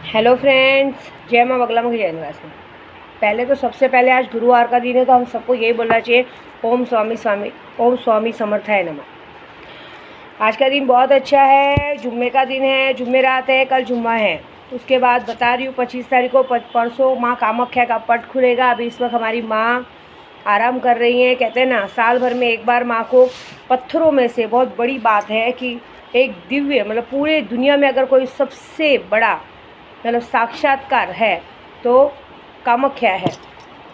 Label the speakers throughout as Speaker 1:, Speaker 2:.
Speaker 1: Hello friends, जय माँ बगला मुखी जय निवासी। पहले तो सबसे पहले आज गुरुवार का दिन है, तो हम सबको यही बोलना चाहिए ओम स्वामी समर्थाय नमः। आज का दिन बहुत अच्छा है, जुम्मे का दिन है, जुम्मे रात है, कल जुम्मा है। उसके बाद बता रही हूँ 25 तारीख को परसों माँ कामाख्या का पट खुलेगा। अभी इस वक्त हमारी माँ आराम कर रही हैं। कहते हैं ना, साल भर में एक बार माँ को पत्थरों में से, बहुत बड़ी बात है कि एक दिव्य मतलब पूरे दुनिया में अगर कोई सबसे बड़ा मतलब साक्षात्कार है तो कामाख्या है।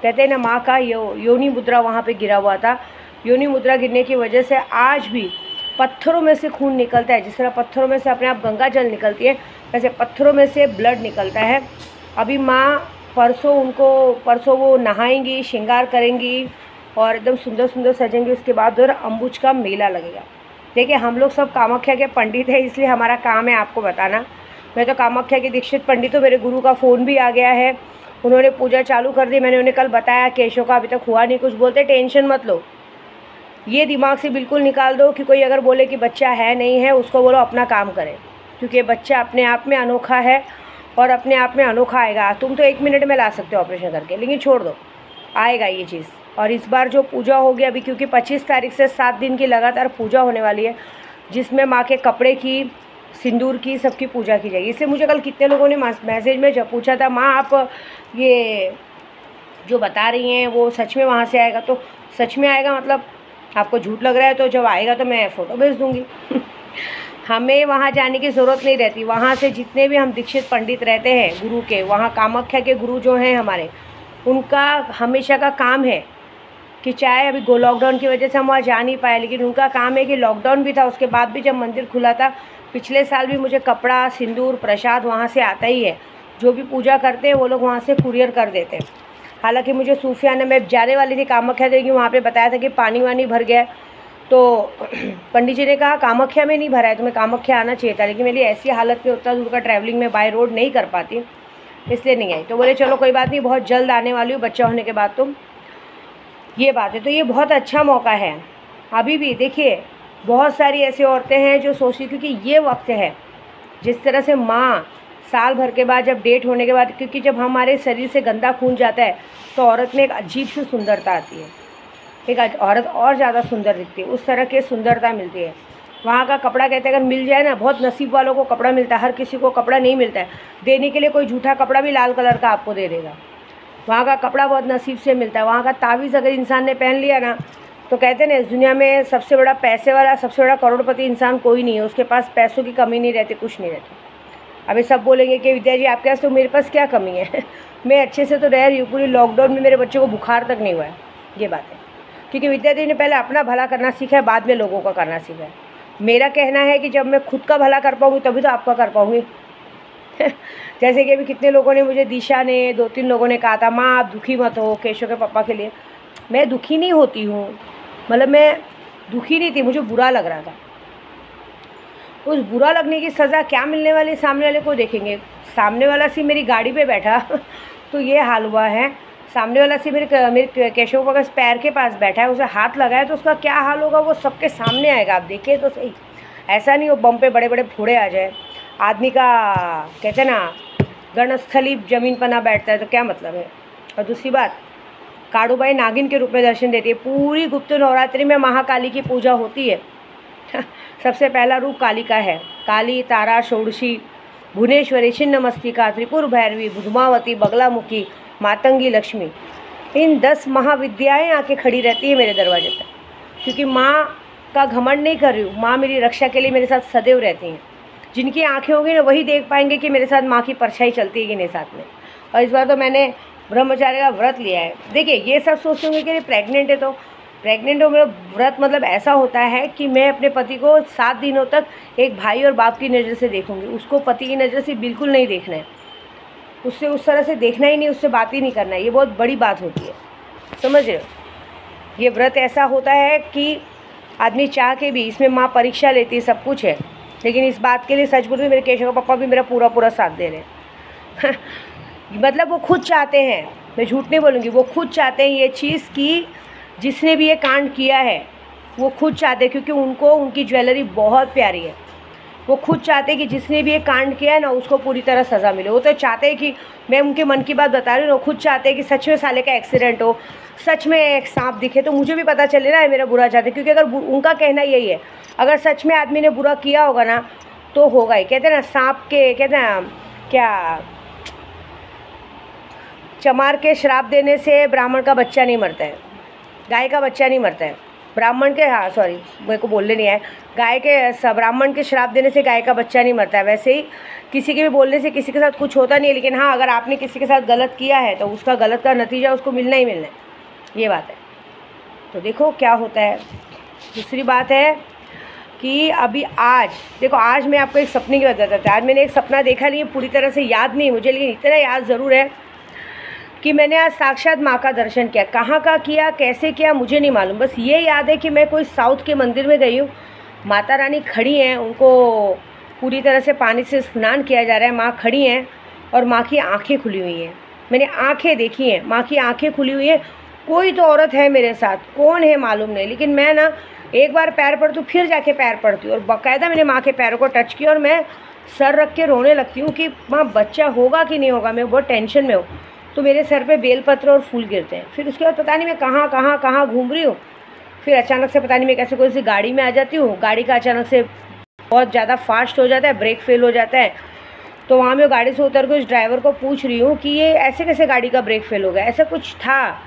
Speaker 1: कहते हैं ना, माँ का योनि मुद्रा वहाँ पे गिरा हुआ था। योनि मुद्रा गिरने की वजह से आज भी पत्थरों में से खून निकलता है। जिस तरह पत्थरों में से अपने आप गंगा जल निकलती है, वैसे पत्थरों में से ब्लड निकलता है। अभी माँ परसों वो नहाएंगी, श्रृंगार करेंगी और एकदम सुंदर सुंदर सजेंगी। उसके बाद उधर अम्बुज का मेला लगेगा। देखिए, हम लोग सब कामाख्या के पंडित हैं, इसलिए हमारा काम है आपको बताना। मैं तो कामाख्या की दीक्षित पंडित हूँ। मेरे गुरु का फ़ोन भी आ गया है, उन्होंने पूजा चालू कर दी। मैंने उन्हें कल बताया, केशव का अभी तक हुआ नहीं। कुछ बोलते टेंशन मत लो, ये दिमाग से बिल्कुल निकाल दो कि कोई अगर बोले कि बच्चा है नहीं है, उसको बोलो अपना काम करे, क्योंकि बच्चा अपने आप में अनोखा है और अपने आप में अनोखा आएगा। तुम तो 1 मिनट में ला सकते हो ऑपरेशन करके, लेकिन छोड़ दो, आएगा ये चीज़। और इस बार जो पूजा होगी अभी, क्योंकि 25 तारीख से 7 दिन की लगातार पूजा होने वाली है, जिसमें माँ के कपड़े की, सिंदूर की, सबकी पूजा की जाएगी। इसलिए मुझे कल कितने लोगों ने मैसेज में जब पूछा था, माँ आप ये जो बता रही हैं वो सच में वहाँ से आएगा? तो सच में आएगा मतलब आपको झूठ लग रहा है, तो जब आएगा तो मैं फ़ोटो भेज दूँगी। हमें वहाँ जाने की ज़रूरत नहीं रहती। वहाँ से जितने भी हम दीक्षित पंडित रहते हैं गुरु के, वहाँ कामाख्या के गुरु जो हैं हमारे, उनका हमेशा का काम है कि चाहे अभी लॉकडाउन की वजह से हम वहाँ जा नहीं पाए, लेकिन उनका काम है कि लॉकडाउन भी था, उसके बाद भी जब मंदिर खुला था, पिछले साल भी मुझे कपड़ा, सिंदूर, प्रसाद वहाँ से आता ही है। जो भी पूजा करते हैं वो लोग वहाँ से कुरियर कर देते हैं। हालांकि मुझे सूफियाना में जाने वाली थी कामाख्या, लेकिन वहाँ पे बताया था कि पानी वानी भर गया। तो पंडित जी ने कहा कामाख्या में नहीं भरा है, तुम्हें कामाख्या आना चाहिए था। लेकिन मेरी ऐसी हालत में उतना दूर का ट्रैवलिंग में बाय रोड नहीं कर पाती, इसलिए नहीं आई। तो बोले चलो कोई बात नहीं, बहुत जल्द आने वाली हूँ बच्चा होने के बाद। तुम ये बात है, तो ये बहुत अच्छा मौका है। अभी भी देखिए, बहुत सारी ऐसी औरतें हैं जो सोचती, क्योंकि ये वक्त है जिस तरह से माँ साल भर के बाद, जब डेट होने के बाद, क्योंकि जब हमारे शरीर से गंदा खून जाता है तो औरत में एक अजीब सी सुंदरता आती है, एक औरत और ज़्यादा सुंदर दिखती है, उस तरह की सुंदरता मिलती है। वहाँ का कपड़ा कहते हैं अगर मिल जाए ना, बहुत नसीब वालों को कपड़ा मिलता है, हर किसी को कपड़ा नहीं मिलता है। देने के लिए कोई झूठा कपड़ा भी लाल कलर का आपको दे देगा। वहाँ का कपड़ा बहुत नसीब से मिलता है। वहाँ का तावीज़ अगर इंसान ने पहन लिया ना, तो कहते हैं ना, इस दुनिया में सबसे बड़ा पैसे वाला, सबसे बड़ा करोड़पति इंसान कोई नहीं है। उसके पास पैसों की कमी नहीं रहती, कुछ नहीं रहती। अभी सब बोलेंगे कि विद्या जी आपके पास, तो मेरे पास क्या कमी है? मैं अच्छे से तो रह रही हूँ। पूरी लॉकडाउन में मेरे बच्चों को बुखार तक नहीं हुआ है। ये बात है, क्योंकि विद्या जी ने पहले अपना भला करना सीखा है, बाद में लोगों का करना सीखा है। मेरा कहना है कि जब मैं खुद का भला कर पाऊँगी तभी तो आपका कर पाऊँगी। जैसे कि अभी कितने लोगों ने मुझे, दिशा ने, 2-3 लोगों ने कहा था, माँ आप दुखी मत हो केशव के पापा के लिए। मैं दुखी नहीं होती हूँ, मतलब मैं दुखी नहीं थी, मुझे बुरा लग रहा था। उस बुरा लगने की सज़ा क्या मिलने वाली, सामने वाले को देखेंगे। सामने वाला सी मेरी गाड़ी पे बैठा तो ये हाल हुआ है। सामने वाला सी मेरे केशव का पैर के पास बैठा है, उसे हाथ लगाया तो उसका क्या हाल होगा वो सबके सामने आएगा। आप देखिए तो सही, ऐसा नहीं हो बम पे बड़े बड़े फोड़े आ जाए। आदमी का कहते हैं ना, गणस्थली ज़मीन पर ना बैठता है तो क्या मतलब है। और दूसरी बात, काड़ूबाई नागिन के रूप में दर्शन देती है। पूरी गुप्त नवरात्रि में महाकाली की पूजा होती है। सबसे पहला रूप काली का है। काली, तारा, षोडशी, भुवनेश्वरी, छिन्नमस्तिका, त्रिपुर भैरवी, बुधमावती, बगलामुखी, मातंगी, लक्ष्मी, इन 10 महाविद्याएँ आके खड़ी रहती है मेरे दरवाजे पर। क्योंकि माँ का घमंड नहीं कर रही हूँ, माँ मेरी रक्षा के लिए मेरे साथ सदैव रहती हैं। जिनकी आँखें होंगी ना, वही देख पाएंगे कि मेरे साथ माँ की परछाई चलती है कि नहीं साथ में। और इस बार तो मैंने ब्रह्मचार्य का व्रत लिया है। देखिए, ये सब सोचते होंगे कि प्रेग्नेंट है, तो प्रेग्नेंट हो, मेरा व्रत मतलब ऐसा होता है कि मैं अपने पति को 7 दिनों तक एक भाई और बाप की नज़र से देखूंगी। उसको पति की नज़र से बिल्कुल नहीं देखना है, उससे उस तरह से देखना ही नहीं, उससे बात ही नहीं करना है। ये बहुत बड़ी बात होती है, समझ रहे हो। ये व्रत ऐसा होता है कि आदमी चाह के भी, इसमें माँ परीक्षा लेती है, सब कुछ है। लेकिन इस बात के लिए सच बोलूं, मेरे केशव का पापा भी मेरा पूरा साथ दे रहे हैं। मतलब वो खुद चाहते हैं, मैं झूठ नहीं बोलूँगी, वो खुद चाहते हैं ये चीज़ कि जिसने भी ये कांड किया है वो खुद चाहते हैं, क्योंकि उनको उनकी ज्वेलरी बहुत प्यारी है। वो खुद चाहते कि जिसने भी ये कांड किया है ना उसको पूरी तरह सज़ा मिले। वो तो चाहते हैं कि, मैं उनके मन की बात बता रही हूँ, वो खुद चाहते हैं कि सच में साले का एक्सीडेंट हो, सच में एक सांप दिखे तो मुझे भी पता चले ना मेरा बुरा चाहते। क्योंकि अगर उनका कहना यही है, अगर सच में आदमी ने बुरा किया होगा ना तो होगा ही। कहते हैं ना सांप के, कहते हैं क्या, चमार के श्राप देने से ब्राह्मण का बच्चा नहीं मरता है, गाय का बच्चा नहीं मरता है। ब्राह्मण के, हाँ सॉरी मेरे को बोलने नहीं आए, गाय के, ब्राह्मण के श्राप देने से गाय का बच्चा नहीं मरता है। वैसे ही किसी के भी बोलने से किसी के साथ कुछ होता नहीं है, लेकिन हाँ अगर आपने किसी के साथ गलत किया है तो उसका गलत का नतीजा उसको मिलना ही मिलना है, ये बात है। तो देखो क्या होता है। दूसरी बात है कि अभी आज देखो, आज मैं आपको एक सपने की बात बताती हूँ। आज मैंने एक सपना देखा, नहीं पूरी तरह से याद नहीं मुझे, लेकिन इतना याद ज़रूर है कि मैंने आज साक्षात माँ का दर्शन किया। कहाँ का किया, कैसे किया मुझे नहीं मालूम, बस ये याद है कि मैं कोई साउथ के मंदिर में गई हूँ, माता रानी खड़ी हैं, उनको पूरी तरह से पानी से स्नान किया जा रहा है, माँ खड़ी हैं और माँ की आंखें खुली हुई हैं। मैंने आंखें देखी हैं, माँ की आंखें खुली हुई हैं। कोई तो औरत है मेरे साथ, कौन है मालूम नहीं, लेकिन मैं ना एक बार पैर पड़ती हूँ फिर जाके पैर पड़ती हूँ, और बाकायदा मैंने माँ के पैरों को टच किया और मैं सर रख के रोने लगती हूँ कि माँ बच्चा होगा कि नहीं होगा, मैं बहुत टेंशन में हूँ। तो मेरे सर पे बेलपत्र और फूल गिरते हैं। फिर उसके बाद पता नहीं मैं कहाँ घूम रही हूँ, फिर अचानक से पता नहीं मैं कैसे कोई सी गाड़ी में आ जाती हूँ, गाड़ी का अचानक से बहुत ज़्यादा फास्ट हो जाता है, ब्रेक फेल हो जाता है। तो वहाँ मैं गाड़ी से उतर के उस ड्राइवर को पूछ रही हूँ कि ये ऐसे कैसे गाड़ी का ब्रेक फेल हो गया, ऐसा कुछ था।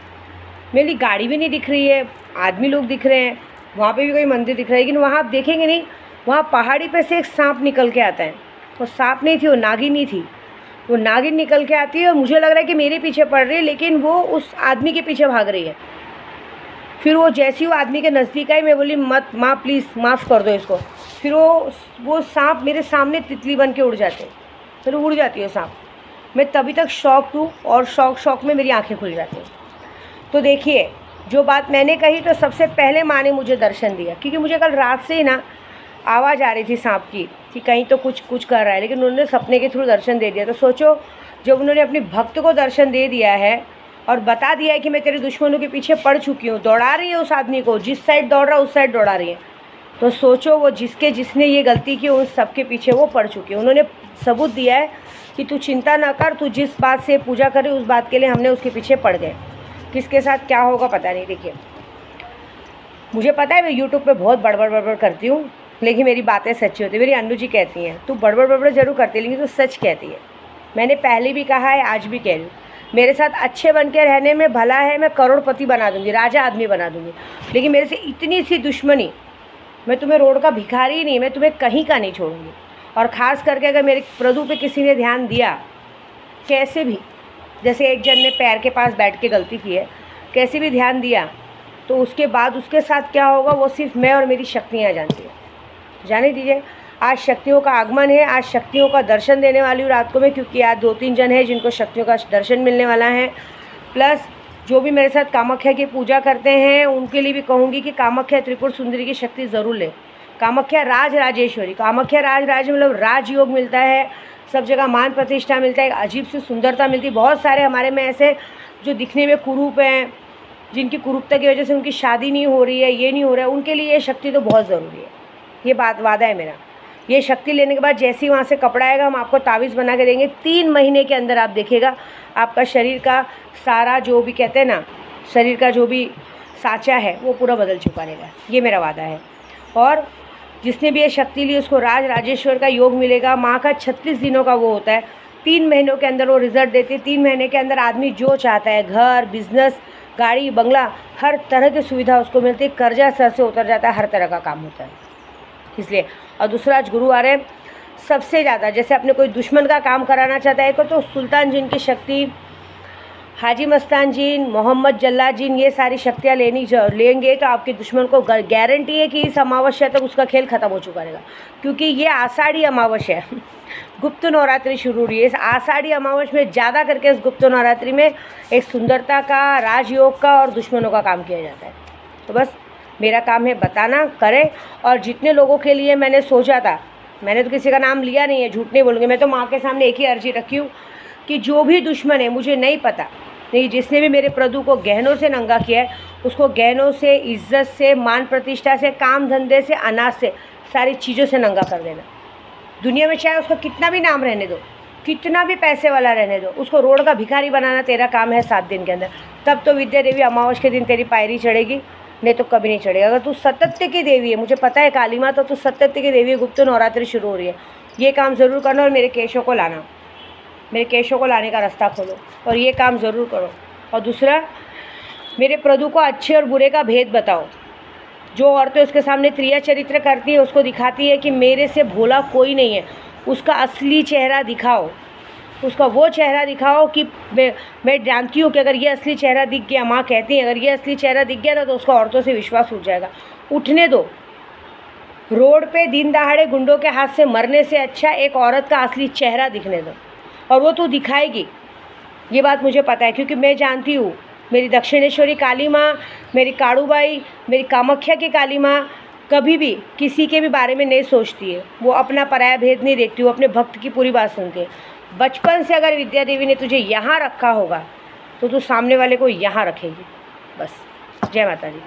Speaker 1: मेरी गाड़ी भी नहीं दिख रही है, आदमी लोग दिख रहे हैं, वहाँ पे भी कोई मंदिर दिख रहा है, लेकिन वहाँ आप देखेंगे नहीं, वहाँ पहाड़ी पे से एक सांप निकल के आता है। वो सांप नहीं थी, वो नागिनी थी। वो नागिन निकल के आती है और मुझे लग रहा है कि मेरे पीछे पड़ रही है, लेकिन वो उस आदमी के पीछे भाग रही है। फिर वो जैसी वो आदमी के नज़दीक आई, मैं बोली मत माँ प्लीज़ माफ़ कर दो इसको। फिर वो सांप मेरे सामने तितली बन के उड़ जाते हैं, फिर उड़ जाती है सांप। मैं तभी तक शॉक्ड हूँ और शौक में मेरी आँखें खुल जाती हैं। तो देखिए जो बात मैंने कही, तो सबसे पहले माँ ने मुझे दर्शन दिया, क्योंकि मुझे कल रात से ही ना आवाज़ आ रही थी सांप की कि कहीं तो कुछ कर रहा है, लेकिन उन्होंने सपने के थ्रू दर्शन दे दिया। तो सोचो, जब उन्होंने अपने भक्त को दर्शन दे दिया है और बता दिया है कि मैं तेरे दुश्मनों के पीछे पड़ चुकी हूँ, दौड़ा रही है उस आदमी को, जिस साइड दौड़ रहा उस साइड दौड़ा रही है, तो सोचो वो जिसने ये गलती की उन सबके पीछे वो पड़ चुकी है। उन्होंने सबूत दिया है कि तू चिंता ना कर, तू जिस बात से पूजा करे उस बात के लिए हमने उसके पीछे पड़ गए। किसके साथ क्या होगा पता नहीं। देखिए मुझे पता है मैं यूट्यूब पे बहुत बड़बड़ करती हूँ, लेकिन मेरी बातें सच्ची होती है। मेरी अन्नू जी कहती हैं तू बड़बड़ ज़रूर करती है, लेकिन तू सच कहती है। मैंने पहले भी कहा है, आज भी कह रही हूँ, मेरे साथ अच्छे बन के रहने में भला है, मैं करोड़पति बना दूँगी, राजा आदमी बना दूँगी, लेकिन मेरे से इतनी सी दुश्मनी, मैं तुम्हें रोड का भिखारी नहीं, मैं तुम्हें कहीं का नहीं छोड़ूंगी। और ख़ास करके अगर मेरे प्रभु पे किसी ने ध्यान दिया, कैसे भी, जैसे एक जन ने पैर के पास बैठ के गलती की है, कैसे भी ध्यान दिया, तो उसके बाद उसके साथ क्या होगा वो सिर्फ मैं और मेरी शक्तियाँ जानती हैं। जाने दीजिए, आज शक्तियों का आगमन है, आज शक्तियों का दर्शन देने वाली हूँ रात को मैं, क्योंकि आज 2-3 जन हैं जिनको शक्तियों का दर्शन मिलने वाला है। प्लस जो भी मेरे साथ कामाख्या की पूजा करते हैं उनके लिए भी कहूँगी कि कामाख्या त्रिपुर सुंदरी की शक्ति ज़रूर लें। कामाख्या राजेश्वरी, कामाख्या राज मतलब राजयोग मिलता है, सब जगह मान प्रतिष्ठा मिलता है, एक अजीब सी सुंदरता मिलती है। बहुत सारे हमारे में ऐसे जो दिखने में कुरूप हैं, जिनकी कुरूपता की वजह से उनकी शादी नहीं हो रही है, ये नहीं हो रहा है, उनके लिए ये शक्ति तो बहुत ज़रूरी है। ये बात वादा है मेरा। ये शक्ति लेने के बाद जैसे ही वहाँ से कपड़ा आएगा हम आपको तावीज़ बना के देंगे। 3 महीने के अंदर आप देखिएगा आपका शरीर का सारा जो भी कहते हैं ना, शरीर का जो भी साँचा है वो पूरा बदल चुका रहेगा, ये मेरा वादा है। और जिसने भी ये शक्ति ली उसको राजेश्वर का योग मिलेगा। माँ का 36 दिनों का वो होता है, 3 महीनों के अंदर वो रिजल्ट देती है। 3 महीने के अंदर आदमी जो चाहता है, घर, बिजनेस, गाड़ी, बंगला, हर तरह की सुविधा उसको मिलती है, कर्जा सर से उतर जाता है, हर तरह का काम होता है इसलिए। और दूसरा आज गुरुवार है, सबसे ज़्यादा जैसे अपने कोई दुश्मन का काम कराना चाहता है तो सुल्तान जिन की शक्ति, हाजी मस्तान जीन, मोहम्मद जल्लाद जीन, ये सारी शक्तियाँ लेंगे तो आपके दुश्मन को गारंटी है कि इस अमावस्या तक उसका खेल ख़त्म हो चुका रहेगा, क्योंकि ये आषाढ़ी अमावस्या है। गुप्त नवरात्रि शुरू हुई है, इस आषाढ़ी अमावस्या में ज़्यादा करके इस गुप्त नवरात्रि में एक सुंदरता का, राजयोग का और दुश्मनों का काम किया जाता है। तो बस मेरा काम है बताना, करें। और जितने लोगों के लिए मैंने सोचा था, मैंने तो किसी का नाम लिया नहीं है, झूठ नहीं बोलूँगी, मैं तो माँ के सामने एक ही अर्जी रखी हूँ कि जो भी दुश्मन है, मुझे नहीं पता, नहीं, जिसने भी मेरे प्रभु को गहनों से नंगा किया है उसको गहनों से, इज्जत से, मान प्रतिष्ठा से, काम धंधे से, अनाज से, सारी चीज़ों से नंगा कर देना। दुनिया में चाहे उसका कितना भी नाम रहने दो, कितना भी पैसे वाला रहने दो, उसको रोड का भिखारी बनाना तेरा काम है 7 दिन के अंदर। तब तो विद्या देवी अमावस के दिन तेरी पायरी चढ़ेगी, नहीं तो कभी नहीं चढ़ेगा। अगर तू सतत्य की देवी है, मुझे पता है काली माँ, तो तू सतत्य की देवी है, गुप्त नवरात्रि शुरू हो रही है, ये काम ज़रूर करना और मेरे केशों को लाना, मेरे केशों को लाने का रास्ता खोलो और ये काम ज़रूर करो। और दूसरा, मेरे प्रभु को अच्छे और बुरे का भेद बताओ। जो औरतें उसके सामने त्रिया चरित्र करती है, उसको दिखाती है कि मेरे से भोला कोई नहीं है, उसका असली चेहरा दिखाओ, उसका वो चेहरा दिखाओ कि मैं जानती हूँ कि अगर ये असली चेहरा दिख गया, माँ कहती है अगर ये असली चेहरा दिख गया ना तो उसका औरतों से विश्वास उठ जाएगा। उठने दो, रोड पे दिन दहाड़े गुंडों के हाथ से मरने से अच्छा एक औरत का असली चेहरा दिखने दो, और वो तू दिखाएगी, ये बात मुझे पता है, क्योंकि मैं जानती हूँ मेरी दक्षिणेश्वरी काली माँ, मेरी काड़ूबाई, मेरी कामाख्या की काली माँ कभी भी किसी के भी बारे में नहीं सोचती है, वो अपना पराया भेद नहीं देखती, वो अपने भक्त की पूरी बात सुनती है। बचपन से अगर विद्या देवी ने तुझे यहाँ रखा होगा तो तू सामने वाले को यहाँ रखेगी। बस, जय माता दी।